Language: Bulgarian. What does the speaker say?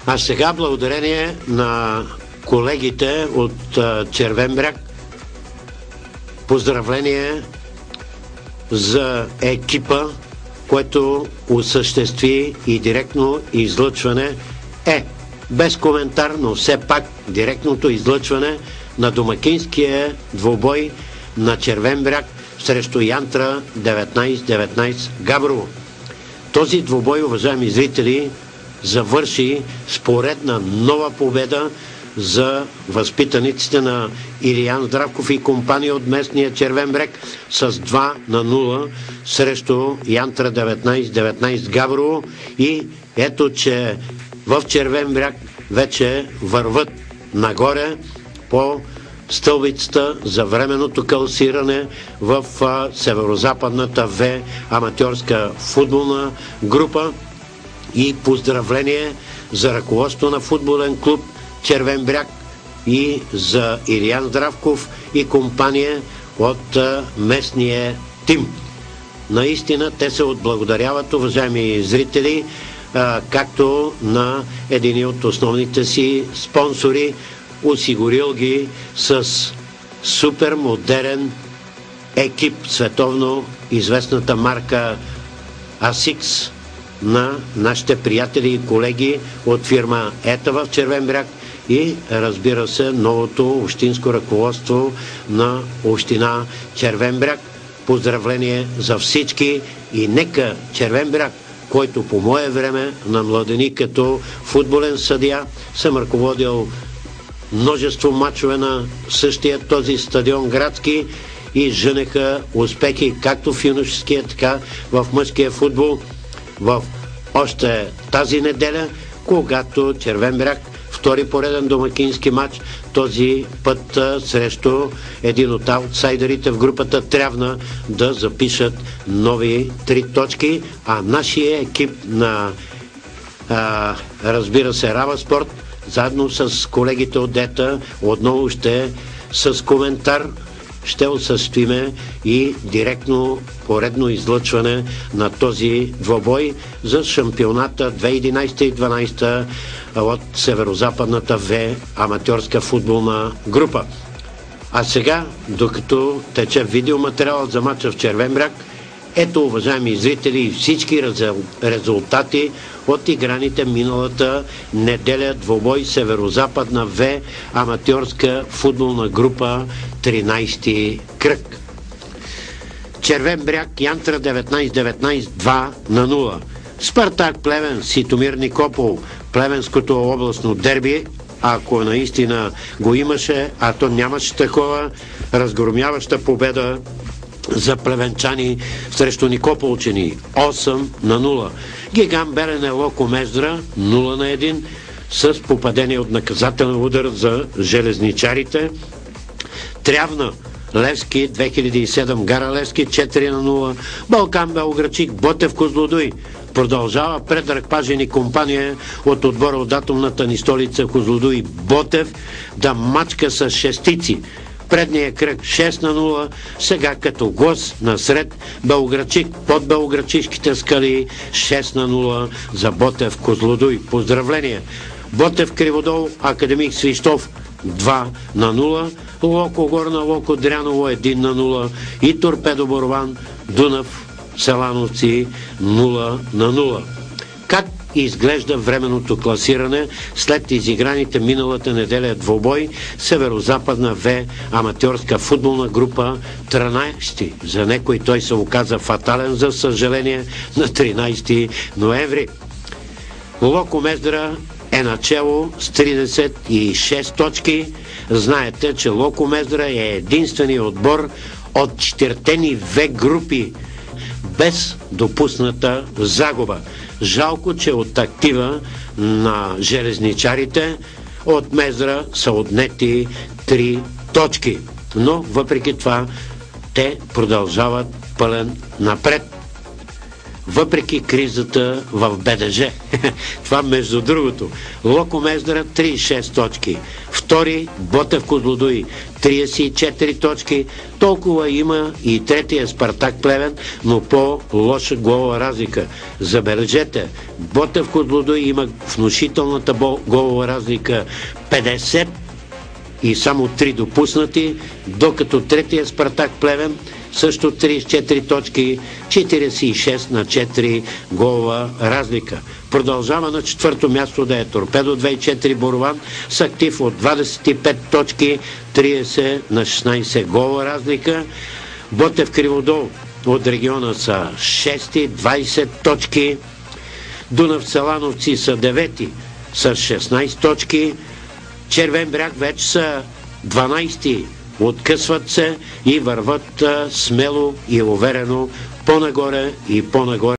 А сега, благодарение на колегите от Червен бряг, поздравление за екипа, което осъществи и директно излъчване без коментар, но все пак директното излъчване на домакинския двубой на Червен бряг срещу Янтра 19-19 Габрово. Този двубой, уважаеми зрители, завърши с поредна нова победа за възпитаниците на Илиян Здравков и компания от местния Червен бряг с 2-0 срещу Янтра 19-19 Габрово. И ето, че в Червен бряг вече върват нагоре по стълбицата за временното класиране в Северозападната В аматьорска футболна група. И поздравление за ръководство на футболен клуб Червен бряг и за Илиян Здравков и компания от местния тим. Наистина те се отблагодаряват, уважаеми зрители, както на един от основните си спонсори, осигурил ги с супер модерен екип, световно известната марка ASICS на нашите приятели и колеги от фирма ЕТА в Червен бряг и, разбира се, новото общинско ръководство на община Червен бряг. Поздравление за всички и нека Червен бряг, който по мое време на младени като футболен съдия съм ръководил множество мачове на същия този стадион градски и женеха успехи както в юношеския, така в мъжкия футбол в още тази неделя, когато Червен бряг втори пореден домакински матч, този път срещу един от аутсайдерите в групата, трябва да запишат нови 3 точки, а нашия екип на разбира се Рава Спорт, заедно с колегите от ЕТА, отново ще с коментар ще осъществиме и директно поредно излъчване на този двобой за шампионата 2011 и 2012 от Северозападната В аматьорска футболна група. А сега, докато тече видеоматериал за мача в Червен бряг, ето, уважаеми зрители, всички резултати от играните миналата неделя двобой Северозападна В аматьорска футболна група 13 кръг. Червен бряг Янтра 19-19 2-0. Спартак Плевен Ситомир Никопол, плевенското областно дерби, ако наистина го имаше, а то нямаше такова, разгромяваща победа за плевенчани срещу никополчени 8-0. Гиган Белене Локо Мездра 0-1 с попадение от наказателен удар за железничарите. Трявна Левски 2007 Гара Левски 4-0. Балкан Белоградчик Ботев Козлодуй продължава предръкпажен и компания от отбора от атомната ни столица Козлодуй Ботев да мачка с шестици. Предния кръг 6-0, сега като глас насред Белоградчик под Белоградчишките скали 6-0 за Ботев Козлодуй. Поздравления! Ботев Криводол Академик Свищов 2-0, Локо Горна Локо Дряново 1-0 и Торпедо Борван Дунав Селановци 0-0. Как изглежда временното класиране след изиграните миналата неделя двобой Северозападна В аматьорска футболна група 13. За некой той се оказа фатален, за съжаление, на 13 ноември. Локо Мездра е начело с 36 точки. Знаете, че Локо Мездра е единственият отбор от 4 В групи без допусната загуба. Жалко, че от актива на железничарите от Мездра са отнети 3 точки. Но въпреки това те продължават пълен напред. въпреки кризата в БДЖ. Това между другото. Локо Мездра 36 точки. Втори Ботев Козлодуй 34 точки. Толкова има и третия Спартак Плевен, но по-лоша голова разлика. Забележете, Ботев Козлодуй има внушителната голова разлика 50 и само 3 допуснати, докато третия Спартак Плевен също 34 точки, 46 на 4 голова разлика. Продължава на четвърто място да е Торпедо 24 Борован с актив от 25 точки, 30 на 16 голова разлика. Ботев Криводол от региона са 6, 20 точки. Дунав Целановци са 9 с 16 точки. Червен бряг вече са 12, откъсват се и върват смело и уверено по-нагоре и по-нагоре.